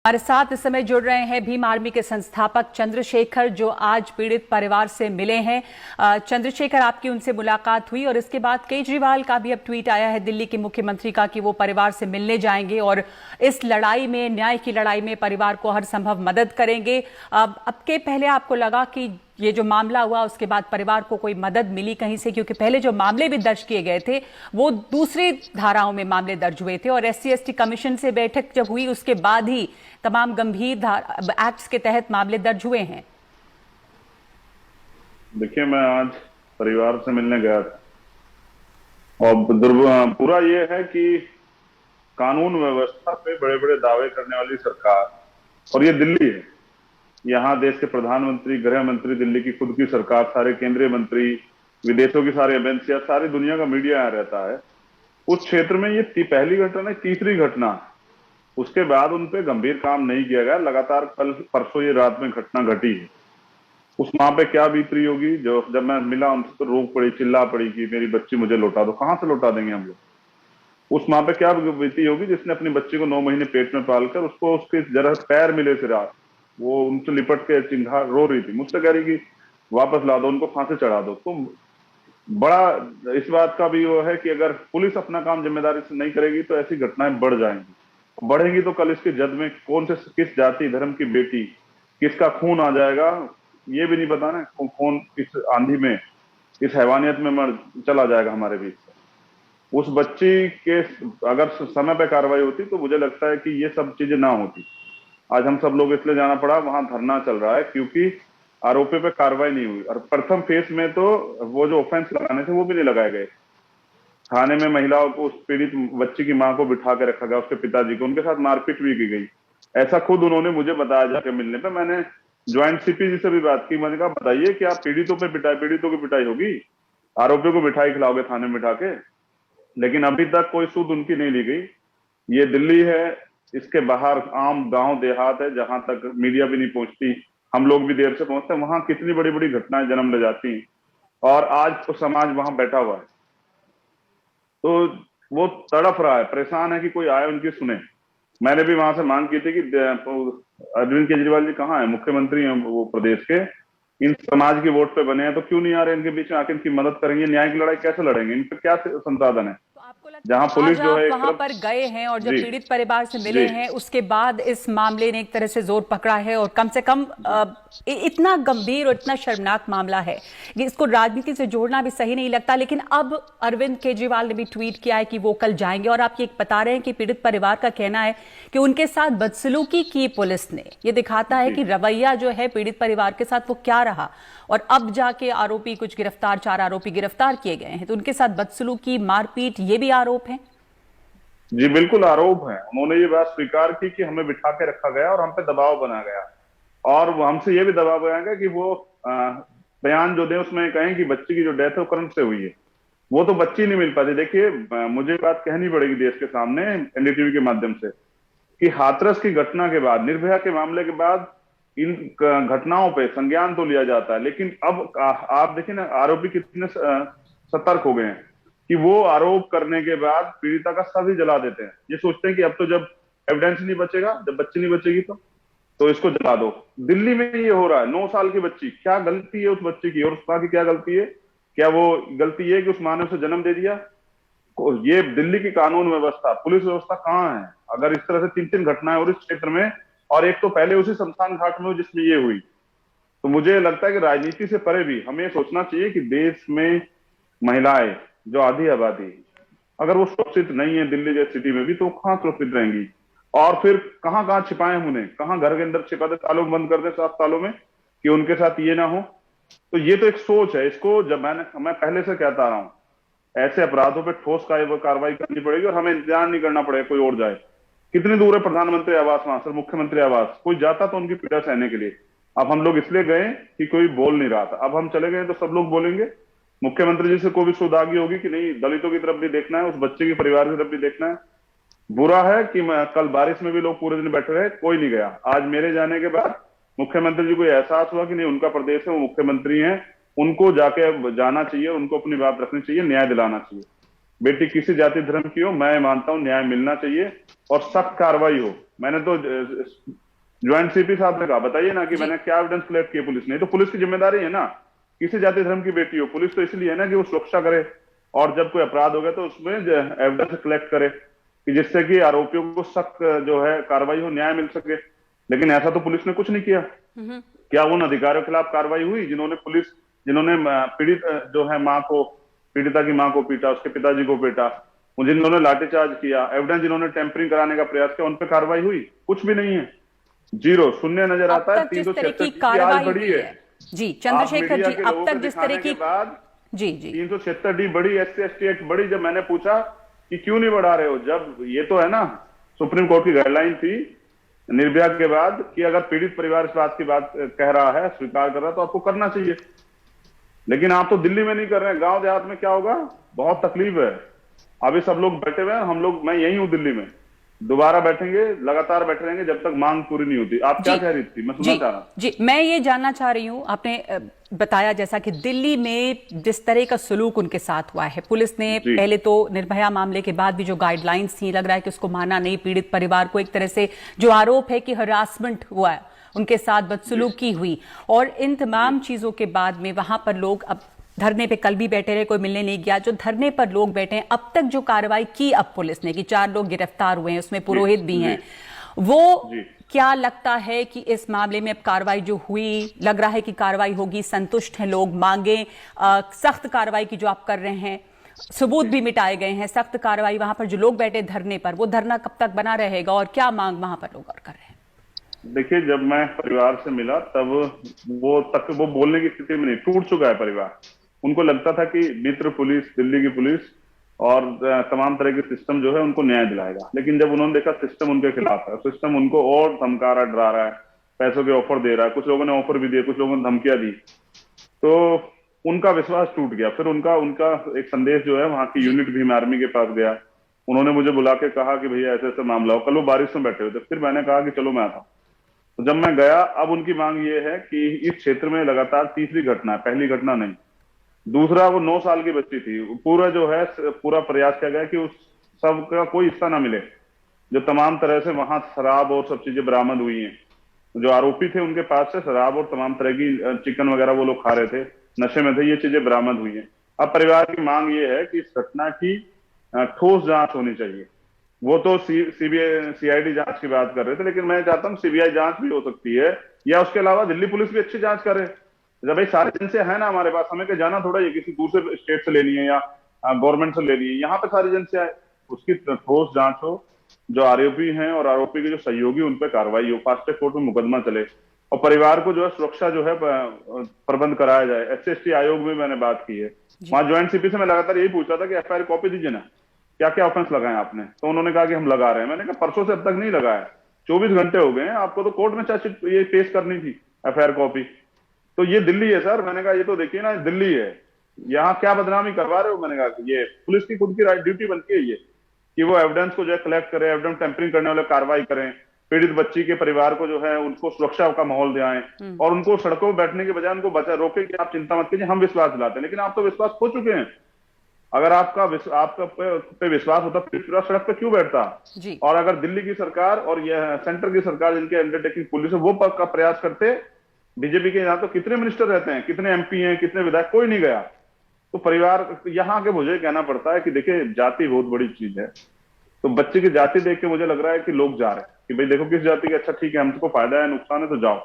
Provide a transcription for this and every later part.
हमारे साथ इस समय जुड़ रहे हैं भीम आर्मी के संस्थापक चंद्रशेखर, जो आज पीड़ित परिवार से मिले हैं। चंद्रशेखर, आपकी उनसे मुलाकात हुई और इसके बाद केजरीवाल का भी अब ट्वीट आया है दिल्ली के मुख्यमंत्री का कि वो परिवार से मिलने जाएंगे और इस लड़ाई में, न्याय की लड़ाई में परिवार को हर संभव मदद करेंगे। अब के पहले आपको लगा कि ये जो मामला हुआ उसके बाद परिवार को कोई मदद मिली कहीं से? क्योंकि पहले जो मामले भी दर्ज किए गए थे वो दूसरी धाराओं में मामले दर्ज हुए थे और SC/ST कमीशन से बैठक जब हुई उसके बाद ही तमाम गंभीर एक्ट्स के तहत मामले दर्ज हुए हैं। देखिए, मैं आज परिवार से मिलने गया था और पूरा ये है कि कानून व्यवस्था पे बड़े बड़े दावे करने वाली सरकार, और ये दिल्ली है, यहाँ देश के प्रधानमंत्री, गृह मंत्री, दिल्ली की खुद की सरकार, सारे केंद्रीय मंत्री, विदेशों की सारी एजेंसियां, सारी दुनिया का मीडिया यहाँ रहता है। उस क्षेत्र में ये पहली घटना नहीं, तीसरी घटना। उसके बाद उन पे गंभीर काम नहीं किया गया। लगातार कल परसों ये रात में घटना घटी है। उस माँ पे क्या बीत रही होगी? जो जब मैं मिला उनसे तो रोक पड़ी, चिल्ला पड़ी कि मेरी बच्ची मुझे लौटा दो। कहाँ से लौटा देंगे हम लोग? उस माँ पे क्या बीती होगी जिसने अपनी बच्ची को 9 महीने पेट में पालकर, उसको उसके जरा पैर मिले से रात, वो उनसे लिपट के चिंघा रो रही थी, मुझसे कह रही कि वापस ला दो, उनको फांसी चढ़ा दो। तो बड़ा इस बात का भी वो है कि अगर पुलिस अपना काम जिम्मेदारी से नहीं करेगी तो ऐसी घटनाएं बढ़ जाएंगी। बढ़ेंगी तो कल इसकी जद में कौन से, किस जाति धर्म की बेटी, किसका खून आ जाएगा ये भी नहीं पता ना। कौन इस आंधी में, इस हैवानियत में मर चला जाएगा हमारे बीच से। उस बच्ची के अगर समय पे कार्रवाई होती तो मुझे लगता है कि ये सब चीजें ना होती। आज हम सब लोग इसलिए जाना पड़ा, वहां धरना चल रहा है क्योंकि आरोपी पे कार्रवाई नहीं हुई। और प्रथम फेज में तो वो जो ऑफेंस लगाने थे वो भी नहीं लगाए गए। थाने में महिलाओं को, उस पीड़ित बच्ची की मां को बिठा के रखा गया, उसके पिताजी को, उनके साथ मारपीट भी की गई। ऐसा खुद उन्होंने मुझे बताया जाके मिलने पे। मैंने ज्वाइंट CP जी से भी बात की। मैंने कहा बताइए कि आप पीड़ितों पे पीड़ितों की पिटाई होगी, आरोपियों को मिठाई खिलाओगे थाने में बिठा के? लेकिन अभी तक कोई सूद उनकी नहीं ली गई। ये दिल्ली है, इसके बाहर आम गांव देहात है जहां तक मीडिया भी नहीं पहुंचती, हम लोग भी देर से पहुंचते हैं। वहां कितनी बड़ी बड़ी घटनाएं जन्म ले जाती हैं और आज तो समाज वहां बैठा हुआ है, तो वो तड़फ रहा है, परेशान है कि कोई आए उनकी सुने। मैंने भी वहां से मांग की थी कि अरविंद केजरीवाल जी कहाँ है, मुख्यमंत्री हैं वो प्रदेश के, इन समाज के वोट पे बने हैं तो क्यों नहीं आ रहे इनके बीच में आके इनकी मदद करेंगे? न्याय की लड़ाई कैसे लड़ेंगे? इन पे क्या संसाधन है? तो आपको लगता जहां है पुलिस आज जो आप है एक वहां तरफ। पर गए हैं और जब जी पीड़ित परिवार से मिले जी हैं उसके बाद इस मामले ने एक तरह से जोर पकड़ा है और कम से कम इतना गंभीर और इतना शर्मनाक मामला है कि इसको राजनीति से जोड़ना भी सही नहीं लगता। लेकिन अब अरविंद केजरीवाल ने भी ट्वीट किया है कि वो कल जाएंगे और आप ये बता रहे हैं कि पीड़ित परिवार का कहना है कि उनके साथ बदसलूकी की पुलिस ने। ये दिखाता है कि रवैया जो है पीड़ित परिवार के साथ वो क्या रहा। और अब जाके आरोपी कुछ गिरफ्तार, 4 आरोपी गिरफ्तार किए गए हैं, तो उनके साथ बदसलूकी, मारपीट, ये भी आरोप है। जी बिल्कुल आरोप है। उन्होंने ये बात स्वीकार की कि हमें बिठा के रखा गया और हम पे दबाव बना गया, और वो हमसे ये भी दबाव बनाया गया कि वो बयान जो दे उसमें कहें कि बच्ची की जो डेथ है वो करंट से हुई है। वो तो बच्ची नहीं मिल पाती। देखिए, मुझे बात कहनी पड़ेगी देश के सामने NDTV के माध्यम से कि हाथरस की घटना के बाद, निर्भया के मामले के बाद इन घटनाओं पे संज्ञान तो लिया जाता है, लेकिन अब आप देखिए ना आरोपी कितने सतर्क हो गए हैं कि वो आरोप करने के बाद पीड़िता का सर ही जला देते हैं। ये सोचते हैं कि अब तो जब एविडेंस नहीं बचेगा, जब बच्ची नहीं बचेगी तो इसको जला दो। दिल्ली में ये हो रहा है। 9 साल की बच्ची, क्या गलती है उस बच्ची की और उस माँ की क्या गलती है? क्या वो गलती है कि उस माँ ने उसे जन्म दे दिया? ये दिल्ली की कानून व्यवस्था, पुलिस व्यवस्था कहाँ है? अगर इस तरह से 3-3 घटनाएं और इस क्षेत्र में, और एक तो पहले उसी शमशान घाट में जिसमें ये हुई, तो मुझे लगता है कि राजनीति से परे भी हमें सोचना चाहिए कि देश में महिलाएं जो आधी आबादी, अगर वो सुरक्षित नहीं है दिल्ली जैसी सिटी में भी, तो कहाँ सुरक्षित रहेंगी? और फिर कहाँ कहाँ छिपाए हम उन्हें, कहाँ घर के अंदर छिपा दे, तालों बंद कर दे 7 सालों में कि उनके साथ ये ना हो। तो ये तो एक सोच है। इसको जब मैं पहले से कहता आ रहा हूं, ऐसे अपराधों पे ठोस कार्रवाई करनी पड़ेगी और हमें इंतजार नहीं करना पड़ेगा कोई और जाए। कितनी दूर है प्रधानमंत्री आवास वहां से, मुख्यमंत्री आवास? कोई जाता तो उनकी पीड़ा सहने के लिए। अब हम लोग इसलिए गए कि कोई बोल नहीं रहा था, अब हम चले गए तो सब लोग बोलेंगे। मुख्यमंत्री जी से कोई भी सुदागी होगी कि नहीं, दलितों की तरफ भी देखना है, उस बच्चे के परिवार की तरफ भी देखना है। बुरा है कि कल बारिश में भी लोग पूरे दिन बैठे रहे, कोई नहीं गया। आज मेरे जाने के बाद मुख्यमंत्री जी को एहसास हुआ कि नहीं, उनका प्रदेश है, वो मुख्यमंत्री हैं, उनको जाके जाना चाहिए, उनको अपनी बात रखनी चाहिए, न्याय दिलाना चाहिए। बेटी किसी जाति धर्म की हो, मैं मानता हूं न्याय मिलना चाहिए और सख्त कार्रवाई हो। मैंने तो ज्वाइंट सीपी साहब ने कहा, बताइए ना कि जी। मैंने क्या एविडेंस कलेक्ट किया पुलिस ने। तो पुलिस की जिम्मेदारी है ना, किसी जाति धर्म की बेटी हो, पुलिस तो इसलिए है ना कि वो सुरक्षा करे, और जब कोई अपराध हो गया तो उसमें एविडेंस कलेक्ट करे कि जिससे कि आरोपियों को सख्त जो है कार्रवाई हो, न्याय मिल सके। लेकिन ऐसा तो पुलिस ने कुछ नहीं किया। क्या उन अधिकारियों के खिलाफ कार्रवाई हुई जिन्होंने पीड़ित जो है माँ को, पीड़िता की माँ को पीटा, उसके पिताजी को पीटा, जिन्होंने लाठीचार्ज किया, एविडेंस जिन्होंने टेम्परिंग कराने का प्रयास किया, उन पर कार्रवाई हुई? कुछ भी नहीं है, जीरो, शून्य नजर अब आता है। तक जिस तरह की 376 की आज कार्रवाई बढ़ी हुई है। है, जी आप चंद्रशेखर मीडिया जी, के अब लोगों तक के जिस तरह दिखाने के की, बाद जी जी 376 बढ़ी, SC/ST एक्ट बढ़ी। जब मैंने पूछा कि क्यों नहीं बढ़ा रहे हो, जब ये तो है ना, सुप्रीम कोर्ट की गाइडलाइन थी निर्भया के बाद कि अगर पीड़ित परिवार इस बात की बात कह रहा है, स्वीकार कर रहा है, तो आपको करना चाहिए। लेकिन आप तो दिल्ली में नहीं कर रहे हैं, गांव देहात में क्या होगा? बहुत तकलीफ है। अभी सब लोग बैठे हुए हैं, हम लोग, मैं यही हूं दिल्ली में, दोबारा बैठेंगे, लगातार बैठे रहेंगे जब तक मांग पूरी नहीं होती। आप क्या जी कह रही थी, मैं सुनना जी चाह रहा हूं। जी, मैं ये जानना चाह रही हूं, आपने बताया जैसा कि दिल्ली में जिस तरह का सलूक उनके साथ हुआ है, पुलिस ने जी पहले तो निर्भया मामले के बाद भी जो गाइडलाइंस थी, लग रहा है कि उसको माना नहीं, पीड़ित परिवार को एक तरह से जो आरोप है कि हरासमेंट हुआ है, उनके साथ बदसलूकी हुई, और इन तमाम चीजों के बाद में वहां पर लोग अब धरने पे कल भी बैठे रहे, कोई मिलने नहीं गया। जो धरने पर लोग बैठे हैं, अब तक जो कार्रवाई की अब पुलिस ने कि 4 लोग गिरफ्तार हुए हैं, उसमें पुरोहित भी हैं, वो जी क्या लगता है कि इस मामले में अब कार्रवाई जो हुई, लग रहा है कि कार्रवाई होगी, संतुष्ट हैं लोग? मांगे सख्त कार्रवाई की जो आप कर रहे हैं, सबूत भी मिटाए गए हैं, सख्त कार्रवाई, वहां पर जो लोग बैठे धरने पर, वो धरना कब तक बना रहेगा और क्या मांग वहां पर लोग और कर रहे हैं? देखिए, जब मैं परिवार से मिला तब वो बोलने की स्थिति में नहीं, टूट चुका है परिवार। उनको लगता था कि मित्र पुलिस, दिल्ली की पुलिस और तमाम तरह के सिस्टम जो है उनको न्याय दिलाएगा। लेकिन जब उन्होंने देखा सिस्टम उनके खिलाफ है, सिस्टम उनको और धमका रहा, डरा रहा है, पैसों के ऑफर दे रहा है, कुछ लोगों ने ऑफर भी दिए, कुछ लोगों ने धमकियां दी, तो उनका विश्वास टूट गया। फिर उनका उनका एक संदेश जो है, वहां की यूनिट भीम आर्मी के पास गया, उन्होंने मुझे बुला के कहा कि भैया ऐसे ऐसे मामला हो। कल वो बारिश में बैठे हुए थे, फिर मैंने कहा कि चलो मैं आता हूं। तो जब मैं गया, अब उनकी मांग ये है कि इस क्षेत्र में लगातार तीसरी घटना है, पहली घटना नहीं। दूसरा, वो 9 साल की बच्ची थी, पूरा जो है पूरा प्रयास किया गया कि उस सब का कोई हिस्सा ना मिले। जो तमाम तरह से वहां शराब और सब चीजें बरामद हुई हैं, जो आरोपी थे उनके पास से शराब और तमाम तरह की चिकन वगैरह वो लोग खा रहे थे, नशे में थे, ये चीजें बरामद हुई हैं। अब परिवार की मांग ये है कि इस घटना की ठोस जांच होनी चाहिए। वो तो सीबीआई CID जांच की बात कर रहे थे, लेकिन मैं चाहता हूं CBI जांच भी हो सकती है, या उसके अलावा दिल्ली पुलिस भी अच्छी जांच करे। जब भाई सारी एजेंसियां है ना हमारे पास, हमें कहीं जाना थोड़ा ही, किसी दूसरे स्टेट से लेनी है या गवर्नमेंट से लेनी है, यहाँ पे सारी एजेंसियां है, उसकी ठोस जांच हो, जो आरोपी हैं और आरोपी के जो सहयोगी उन पर कार्रवाई हो, फास्ट ट्रैक कोर्ट में मुकदमा चले, और परिवार को जो है सुरक्षा जो है प्रबंध कराया जाए। SC/ST आयोग में मैंने बात की है, वहां ज्वाइंट CP से मैं लगातार यही पूछा था कि FIR कॉपी दीजिए ना, क्या क्या ऑफेंस लगाए आपने। तो उन्होंने कहा कि हम लगा रहे हैं। मैंने कहा परसों से अब तक नहीं लगाया, 24 घंटे हो गए हैं, आपको तो कोर्ट में चार्जशीट ये पेश करनी थी, FIR कॉपी। तो ये दिल्ली है सर। मैंने कहा ये तो देखिए ना, दिल्ली है, यहाँ क्या बदनामी करवा रहे हो। मैंने कहा ये पुलिस की खुद की ड्यूटी बनती है ये, कि वो एविडेंस को जो है कलेक्ट करें, एविडेंस टेम्परिंग करने वाले कार्रवाई करें, पीड़ित बच्ची के परिवार को जो है उनको सुरक्षा का माहौल दिलाएं, और उनको सड़कों पर बैठने के बजाय उनको बचा रोके कि आप चिंता मत कीजिए, हम विश्वास दिलाते हैं। लेकिन आप तो विश्वास खो चुके हैं। अगर आपका पे विश्वास होता फिर पूरा सड़क पे क्यों बैठता। जी और अगर दिल्ली की सरकार और यह सेंटर की सरकार जिनके अंडरटेकिंग पुलिस है वो का प्रयास करते, बीजेपी के यहाँ तो कितने मिनिस्टर रहते हैं, कितने MP हैं, कितने विधायक, कोई नहीं गया। तो परिवार यहाँ के मुझे कहना पड़ता है कि देखिए जाति बहुत बड़ी चीज है। तो बच्चे की जाति देख के मुझे लग रहा है कि लोग जा रहे हैं कि भाई देखो किस जाति के, अच्छा ठीक है, हमको फायदा है नुकसान है तो जाओ,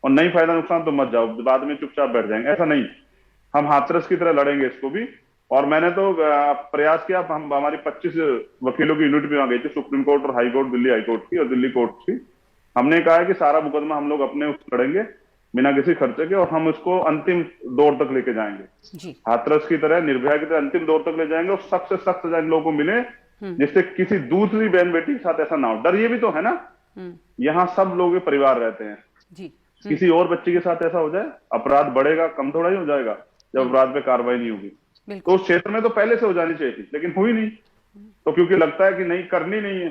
और नहीं फायदा नुकसान तो मत जाओ, बाद में चुपचाप बैठ जाएंगे। ऐसा नहीं, हम हाथरस की तरह लड़ेंगे इसको भी। और मैंने तो प्रयास किया, हम हमारी 25 वकीलों की यूनिट भी वहां गई थी, सुप्रीम कोर्ट और high court, Delhi high court की और दिल्ली कोर्ट की। हमने कहा है कि सारा मुकदमा हम लोग अपने लड़ेंगे बिना किसी खर्चे के, और हम इसको अंतिम दौर तक लेके जाएंगे जी हाथरस की तरह, निर्भया की तरह अंतिम दौर तक ले जाएंगे, और सख्त से सख्त सजा इन लोगों को मिले, जिससे किसी दूसरी बहन बेटी के साथ ऐसा ना हो। डर ये भी तो है ना, यहाँ सब लोग परिवार रहते हैं, जी किसी और बच्चे के साथ ऐसा हो जाए, अपराध बढ़ेगा, कम थोड़ा ही हो जाएगा जब अपराध पे कार्रवाई नहीं होगी। तो उस क्षेत्र में तो पहले से हो जानी चाहिए थी, लेकिन हुई नहीं, तो क्योंकि लगता है कि नहीं करनी नहीं है।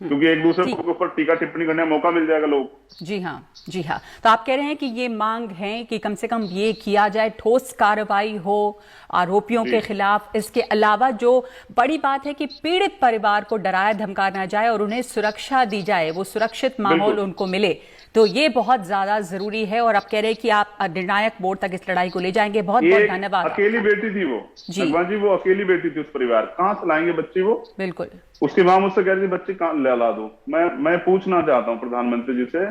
क्योंकि एक दूसरे के ऊपर टीका टिप्पणी करने का मौका मिल जाएगा लोग। जी हाँ, जी हाँ। तो आप कह रहे हैं कि ये मांग है कि कम से कम ये किया जाए, ठोस कार्रवाई हो आरोपियों के खिलाफ। इसके अलावा जो बड़ी बात है कि पीड़ित परिवार को डराया धमकाया ना जाए और उन्हें सुरक्षा दी जाए, वो सुरक्षित माहौल उनको मिले, तो ये बहुत ज्यादा जरूरी है। और आप कह रहे हैं कि आप निर्णायक मोड़ तक इस लड़ाई को ले जाएंगे। बहुत बहुत धन्यवाद। अकेली बेटी थी वो जी, वो अकेली बेटी थी। उस परिवार कहाँ से लाएंगे बच्ची वो? बिल्कुल। उसकी मां मुझसे कह रही थी बच्ची कहाँ ला दो। मैं पूछना चाहता हूँ प्रधानमंत्री जी से,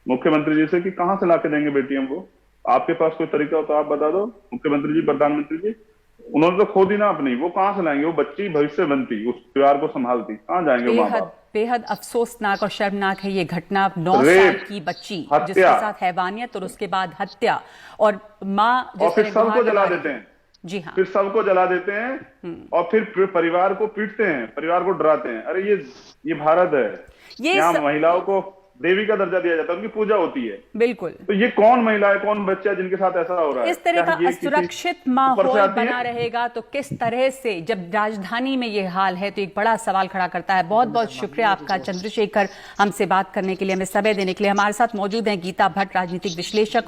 मुख्यमंत्री जी से कि कहाँ से लाके देंगे बेटी हमको? आपके पास कोई तरीका हो तो आप बता दो मुख्यमंत्री जी, प्रधानमंत्री जी। उन्होंने तो खो दी ना अपनी, वो कहाँ से लाएंगे? वो बच्ची भविष्य बनती, उस परिवार को संभालती, कहाँ जाएंगे माँ बाप? बेहद अफसोसनाक और शर्मनाक है ये घटना। 9 साल की बच्ची जिसके साथ हैवानियत और उसके बाद हत्या, और माँ और फिर सबको जला देते हैं। जी हाँ, फिर सबको जला देते हैं और फिर परिवार को पीटते हैं, परिवार को डराते हैं। अरे ये भारत है, यहाँ महिलाओं को देवी का दर्जा दिया जाता है, उनकी पूजा होती है। बिल्कुल। तो ये कौन महिला है, कौन बच्चा है जिनके साथ ऐसा हो रहा है? इस तरह का असुरक्षित माहौल बना रहेगा तो किस तरह से, जब राजधानी में ये हाल है, तो एक बड़ा सवाल खड़ा करता है। बहुत बहुत शुक्रिया आपका चंद्रशेखर, हमसे बात करने के लिए, हमें समय देने के लिए। हमारे साथ मौजूद हैं गीता भट्ट, राजनीतिक विश्लेषक।